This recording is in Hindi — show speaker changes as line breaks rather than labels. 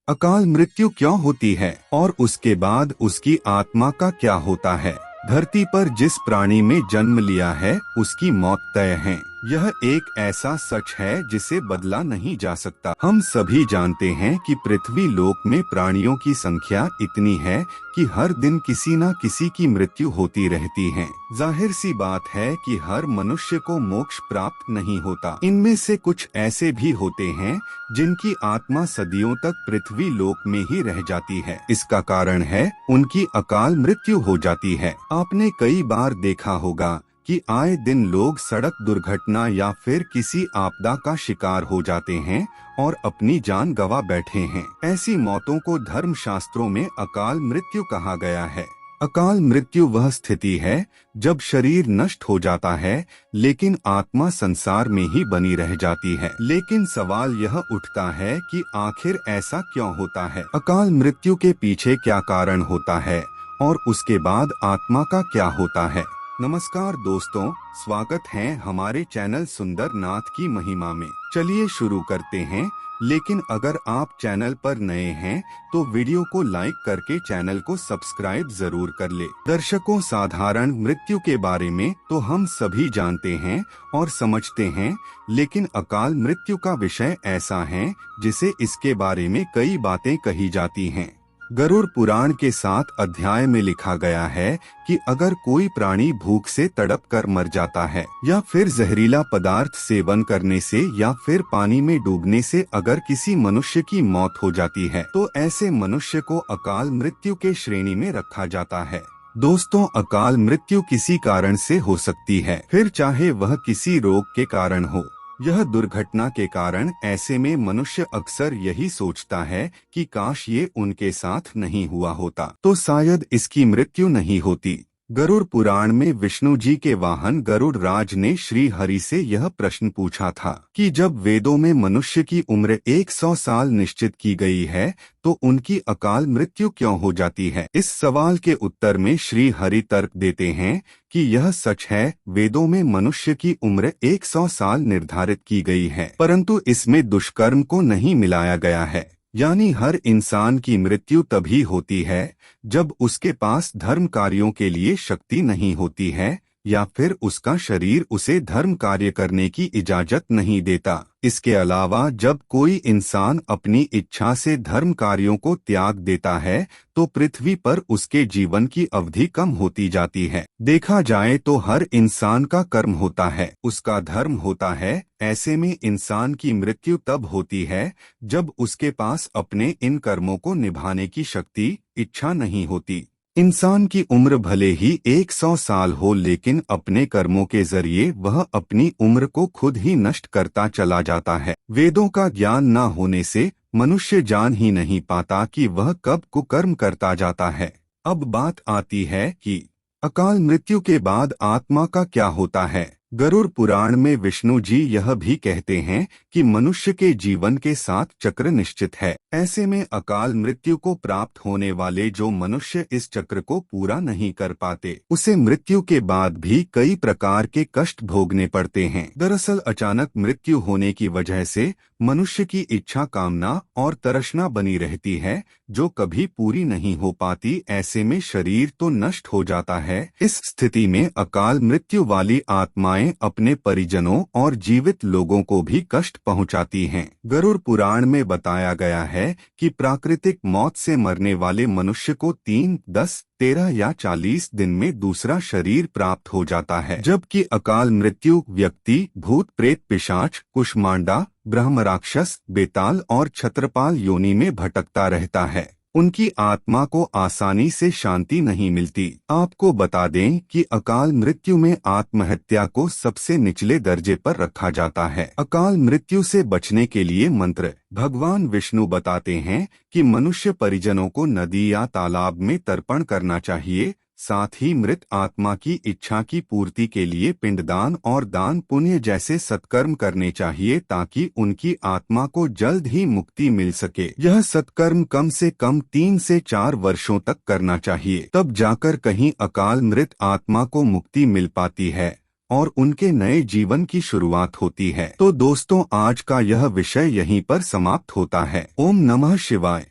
अकाल मृत्यु क्यों होती है और उसके बाद उसकी आत्मा का क्या होता है। धरती पर जिस प्राणी में जन्म लिया है उसकी मौत तय है। यह एक ऐसा सच है जिसे बदला नहीं जा सकता। हम सभी जानते हैं कि पृथ्वी लोक में प्राणियों की संख्या इतनी है कि हर दिन किसी न किसी की मृत्यु होती रहती है। जाहिर सी बात है कि हर मनुष्य को मोक्ष प्राप्त नहीं होता। इनमें से कुछ ऐसे भी होते हैं जिनकी आत्मा सदियों तक पृथ्वी लोक में ही रह जाती है। इसका कारण है उनकी अकाल मृत्यु हो जाती है। आपने कई बार देखा होगा कि आए दिन लोग सड़क दुर्घटना या फिर किसी आपदा का शिकार हो जाते हैं और अपनी जान गंवा बैठे हैं। ऐसी मौतों को धर्म शास्त्रों में अकाल मृत्यु कहा गया है। अकाल मृत्यु वह स्थिति है जब शरीर नष्ट हो जाता है लेकिन आत्मा संसार में ही बनी रह जाती है। लेकिन सवाल यह उठता है कि आखिर ऐसा क्यों होता है। अकाल मृत्यु के पीछे क्या कारण होता है और उसके बाद आत्मा का क्या होता है। नमस्कार दोस्तों, स्वागत है हमारे चैनल सुंदर नाथ की महिमा में। चलिए शुरू करते हैं। लेकिन अगर आप चैनल पर नए हैं तो वीडियो को लाइक करके चैनल को सब्सक्राइब जरूर कर ले। दर्शकों, साधारण मृत्यु के बारे में तो हम सभी जानते हैं और समझते हैं, लेकिन अकाल मृत्यु का विषय ऐसा है जिसे इसके बारे में कई बातें कही जाती हैं। गरुड़ पुराण के 7 अध्याय में लिखा गया है कि अगर कोई प्राणी भूख से तड़प कर मर जाता है या फिर जहरीला पदार्थ सेवन करने से या फिर पानी में डूबने से अगर किसी मनुष्य की मौत हो जाती है तो ऐसे मनुष्य को अकाल मृत्यु के श्रेणी में रखा जाता है। दोस्तों, अकाल मृत्यु किसी कारण से हो सकती है, फिर चाहे वह किसी रोग के कारण हो, यह दुर्घटना के कारण। ऐसे में मनुष्य अक्सर यही सोचता है कि काश ये उनके साथ नहीं हुआ होता तो शायद इसकी मृत्यु नहीं होती। गरुड़ पुराण में विष्णु जी के वाहन गरुड़ राज ने श्री हरि से यह प्रश्न पूछा था कि जब वेदों में मनुष्य की उम्र 100 साल निश्चित की गई है तो उनकी अकाल मृत्यु क्यों हो जाती है। इस सवाल के उत्तर में श्री हरि तर्क देते हैं कि यह सच है, वेदों में मनुष्य की उम्र 100 साल निर्धारित की गई है, परंतु इसमें दुष्कर्म को नहीं मिलाया गया है। यानी हर इंसान की मृत्यु तभी होती है जब उसके पास धर्म कार्यों के लिए शक्ति नहीं होती है या फिर उसका शरीर उसे धर्म कार्य करने की इजाजत नहीं देता। इसके अलावा जब कोई इंसान अपनी इच्छा से धर्म कार्यों को त्याग देता है तो पृथ्वी पर उसके जीवन की अवधि कम होती जाती है। देखा जाए तो हर इंसान का कर्म होता है, उसका धर्म होता है। ऐसे में इंसान की मृत्यु तब होती है जब उसके पास अपने इन कर्मों को निभाने की शक्ति, इच्छा नहीं होती। इंसान की उम्र भले ही 100 साल हो, लेकिन अपने कर्मों के जरिए वह अपनी उम्र को खुद ही नष्ट करता चला जाता है। वेदों का ज्ञान न होने से मनुष्य जान ही नहीं पाता कि वह कब कुकर्म करता जाता है। अब बात आती है कि अकाल मृत्यु के बाद आत्मा का क्या होता है। गरुड़ पुराण में विष्णु जी यह भी कहते हैं कि मनुष्य के जीवन के 7 चक्र निश्चित है। ऐसे में अकाल मृत्यु को प्राप्त होने वाले जो मनुष्य इस चक्र को पूरा नहीं कर पाते उसे मृत्यु के बाद भी कई प्रकार के कष्ट भोगने पड़ते हैं। दरअसल अचानक मृत्यु होने की वजह से मनुष्य की इच्छा, कामना और तृष्णा बनी रहती है जो कभी पूरी नहीं हो पाती। ऐसे में शरीर तो नष्ट हो जाता है। इस स्थिति में अकाल मृत्यु वाली आत्माएं अपने परिजनों और जीवित लोगों को भी कष्ट पहुंचाती हैं। गरुड़ पुराण में बताया गया है कि प्राकृतिक मौत से मरने वाले मनुष्य को 3, 10, 13 या 40 दिन में दूसरा शरीर प्राप्त हो जाता है, जबकि अकाल मृत्यु व्यक्ति भूत, प्रेत, पिशाच, कुष्मांडा, ब्रह्म, राक्षस, बेताल और छत्रपाल योनि में भटकता रहता है। उनकी आत्मा को आसानी से शांति नहीं मिलती। आपको बता दें कि अकाल मृत्यु में आत्महत्या को सबसे निचले दर्जे पर रखा जाता है। अकाल मृत्यु से बचने के लिए मंत्र भगवान विष्णु बताते हैं कि मनुष्य परिजनों को नदी या तालाब में तर्पण करना चाहिए। साथ ही मृत आत्मा की इच्छा की पूर्ति के लिए पिंडदान और दान पुण्य जैसे सत्कर्म करने चाहिए ताकि उनकी आत्मा को जल्द ही मुक्ति मिल सके। यह सत्कर्म कम से कम 3 से 4 वर्षों तक करना चाहिए, तब जाकर कहीं अकाल मृत आत्मा को मुक्ति मिल पाती है और उनके नए जीवन की शुरुआत होती है। तो दोस्तों, आज का यह विषय यहीं पर समाप्त होता है। ओम नमः शिवाय।